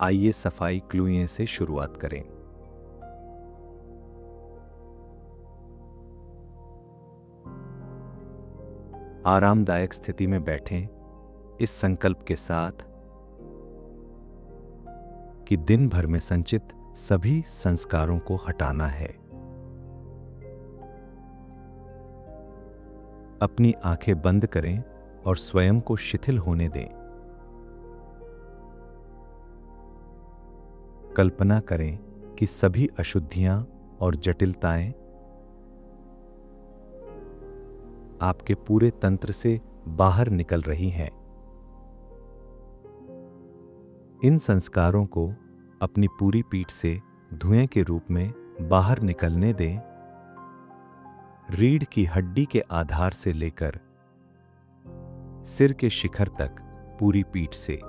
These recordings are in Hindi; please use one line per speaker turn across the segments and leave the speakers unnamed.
आइए सफाई क्लूएं से शुरुआत करें। आरामदायक स्थिति में बैठें, इस संकल्प के साथ कि दिन भर में संचित सभी संस्कारों को हटाना है। अपनी आंखें बंद करें और स्वयं को शिथिल होने दें। कल्पना करें कि सभी अशुद्धियां और जटिलताएं आपके पूरे तंत्र से बाहर निकल रही हैं। इन संस्कारों को अपनी पूरी पीठ से धुएं के रूप में बाहर निकलने दें। रीढ़ की हड्डी के आधार से लेकर सिर के शिखर तक पूरी पीठ से।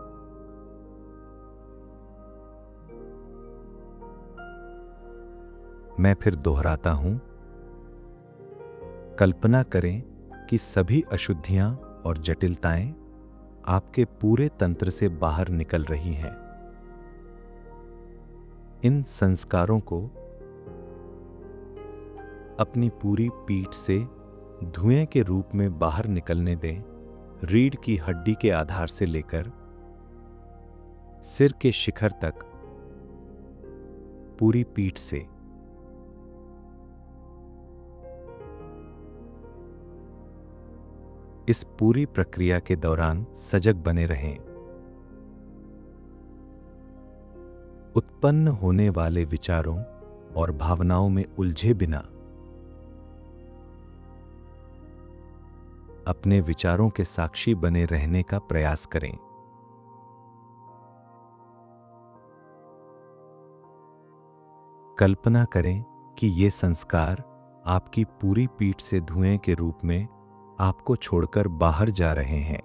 मैं फिर दोहराता हूं। कल्पना करें कि सभी अशुद्धियां और जटिलताएं आपके पूरे तंत्र से बाहर निकल रही हैं। इन संस्कारों को अपनी पूरी पीठ से धुएं के रूप में बाहर निकलने दें। रीढ़ की हड्डी के आधार से लेकर सिर के शिखर तक पूरी पीठ से। इस पूरी प्रक्रिया के दौरान सजग बने रहें। उत्पन्न होने वाले विचारों और भावनाओं में उलझे बिना अपने विचारों के साक्षी बने रहने का प्रयास करें। कल्पना करें कि ये संस्कार आपकी पूरी पीठ से धुएं के रूप में आपको छोड़कर बाहर जा रहे हैं।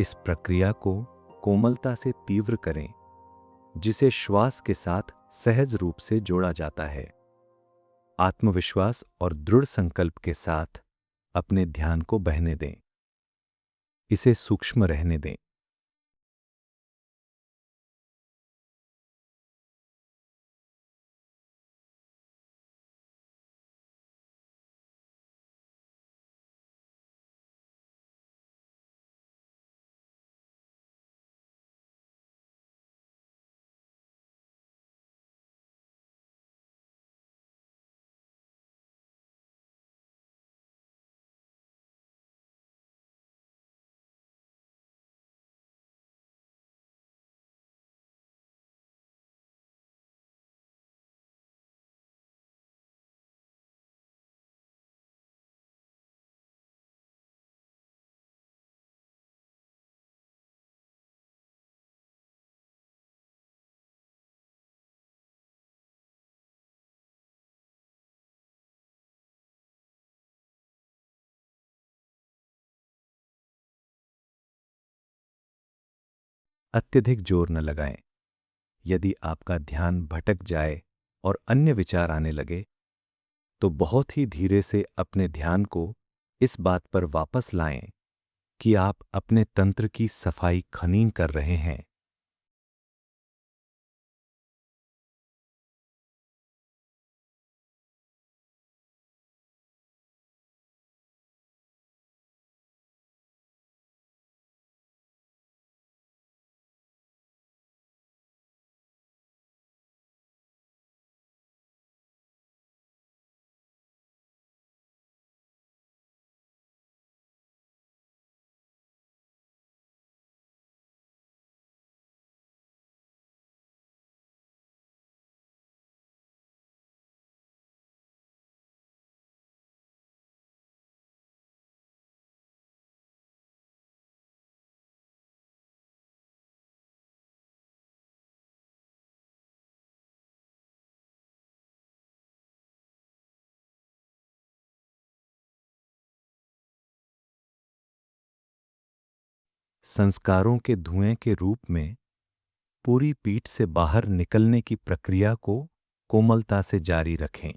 इस प्रक्रिया को कोमलता से तीव्र करें, जिसे श्वास के साथ सहज रूप से जोड़ा जाता है। आत्मविश्वास और दृढ़ संकल्प के साथ अपने ध्यान को बहने दें। इसे सूक्ष्म रहने दें। अत्यधिक जोर न लगाएं। यदि आपका ध्यान भटक जाए और अन्य विचार आने लगे, तो बहुत ही धीरे से अपने ध्यान को इस बात पर वापस लाएं कि आप अपने तंत्र की सफाई खनीन कर रहे हैं। संस्कारों के धुएं के रूप में पूरी पीठ से बाहर निकलने की प्रक्रिया को कोमलता से जारी रखें।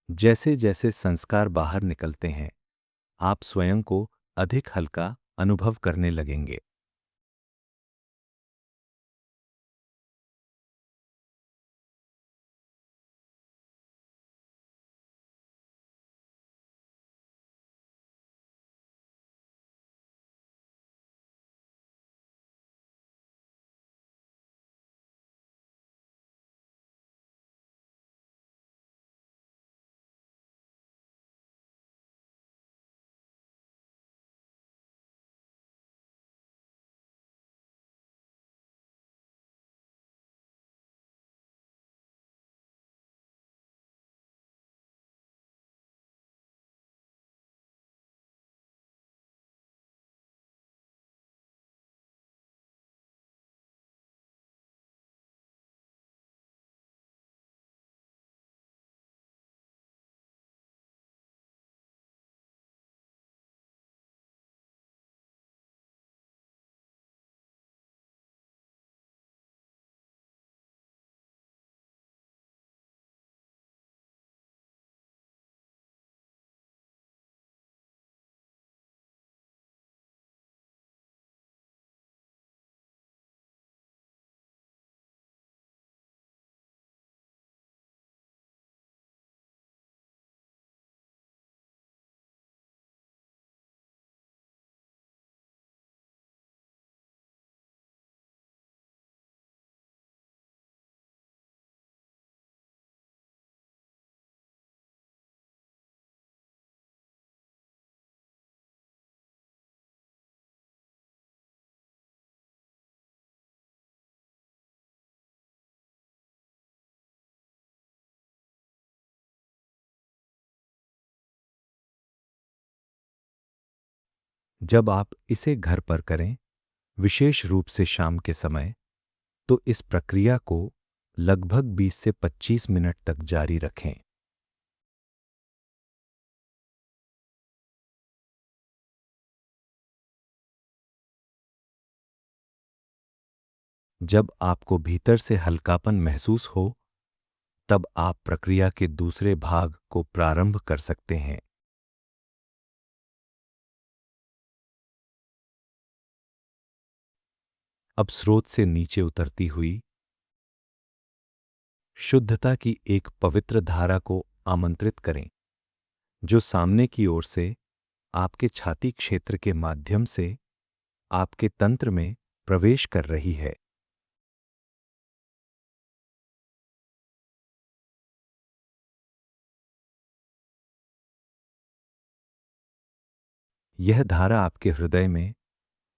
जैसे जैसे संस्कार बाहर निकलते हैं, आप स्वयं को अधिक हल्का अनुभव करने लगेंगे। जब आप इसे घर पर करें, विशेष रूप से शाम के समय, तो इस प्रक्रिया को लगभग 20 से 25 मिनट तक जारी रखें। जब आपको भीतर से हल्कापन महसूस हो, तब आप प्रक्रिया के दूसरे भाग को प्रारंभ कर सकते हैं। अब स्रोत से नीचे उतरती हुई शुद्धता की एक पवित्र धारा को आमंत्रित करें, जो सामने की ओर से आपके छाती क्षेत्र के माध्यम से आपके तंत्र में प्रवेश कर रही है। यह धारा आपके हृदय में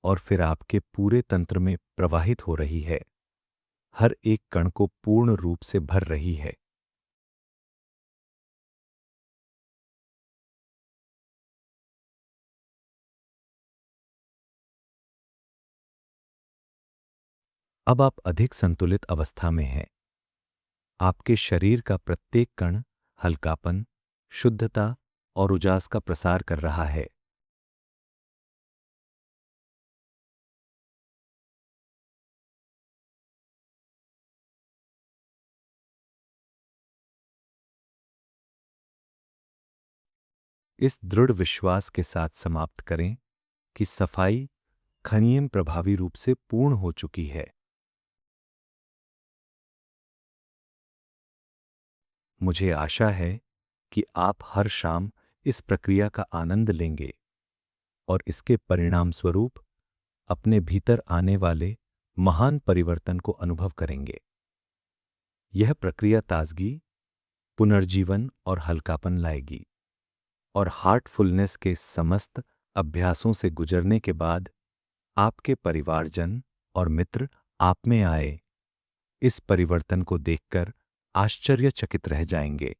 और फिर आपके पूरे तंत्र में प्रवाहित हो रही है, हर एक कण को पूर्ण रूप से भर रही है। अब आप अधिक संतुलित अवस्था में हैं। आपके शरीर का प्रत्येक कण हल्कापन, शुद्धता और उजास का प्रसार कर रहा है। इस दृढ़ विश्वास के साथ समाप्त करें कि सफाई खनियम प्रभावी रूप से पूर्ण हो चुकी है। मुझे आशा है कि आप हर शाम इस प्रक्रिया का आनंद लेंगे और इसके परिणाम स्वरूप अपने भीतर आने वाले महान परिवर्तन को अनुभव करेंगे। यह प्रक्रिया ताजगी, पुनर्जीवन और हल्कापन लाएगी और हार्टफुलनेस के समस्त अभ्यासों से गुजरने के बाद आपके परिवारजन और मित्र आप में आए इस परिवर्तन को देखकर आश्चर्यचकित रह जाएंगे।